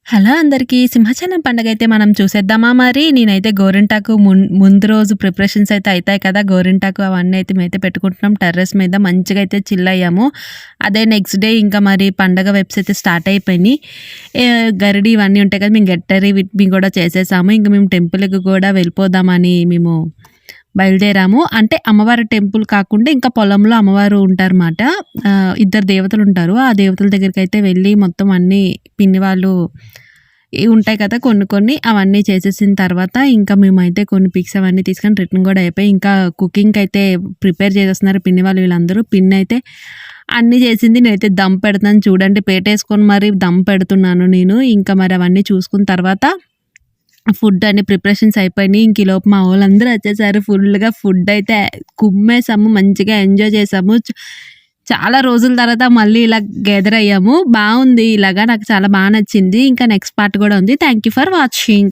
Hello అందరికీ. సింహాచలం పండగైతే మనం చూసేద్దామా మరి? నేనైతే గోరింటాకు ముందు రోజు ప్రిపరేషన్స్ అయితే అయితాయి కదా! గోరింటాకు అవన్నీ అయితే మేమైతే పెట్టుకుంటున్నాం టెర్రస్ మీద. మంచిగా అయితే చిల్ అయ్యాము. అదే నెక్స్ట్ డే ఇంకా మరి పండగ వెబ్స్ అయితే స్టార్ట్ అయిపోయినాయి. గరిడి ఇవన్నీ ఉంటాయి కదా! మేము గెట్టరి వీటిని కూడా చేసేసాము. ఇంక మేము టెంపుల్‌కి కూడా వెళ్ళిపోదామని మేము బయలుదేరాము. అంటే అమ్మవారి టెంపుల్ కాకుండా ఇంకా పొలంలో అమ్మవారు ఉంటారన్నమాట. ఇద్దరు దేవతలుంటారు. ఆ దేవతల దగ్గరికైతే వెళ్ళి మొత్తం అన్నీ పిన్ని వాళ్ళు ఉంటాయి కదా! కొన్ని కొన్ని అవన్నీ చేసేసిన తర్వాత ఇంకా మేమైతే కొన్ని పిక్స్ అవన్నీ తీసుకొని రిటర్న్ కూడా అయిపోయి ఇంకా కుకింగ్‌కైతే ప్రిపేర్ చేసేస్తున్నారు పిన్ని వాళ్ళు వీళ్ళందరూ. పిన్నయితే అన్నీ చేసింది. నేనైతే దమ్ పెడతాను చూడండి. పేటేసుకొని మరి దమ్ పెడుతున్నాను నేను. ఇంకా మరి అవన్నీ చూసుకున్న తర్వాత ఫుడ్ అన్ని ప్రిపరేషన్స్ అయిపోయినాయి. ఇంక ఈలోపు మా వోళ్ళందరూ వచ్చేసారు. ఫుల్‌గా ఫుడ్ అయితే కుమ్మేసాము. మంచిగా ఎంజాయ్ చేసాము. చాలా రోజుల తర్వాత మళ్ళీ ఇలా గెదర్ అయ్యాము. బావుంది ఇలాగా. నాకు చాలా నచ్చింది. ఇంకా నెక్స్ట్ పార్ట్ కూడా ఉంది. Thank you for watching.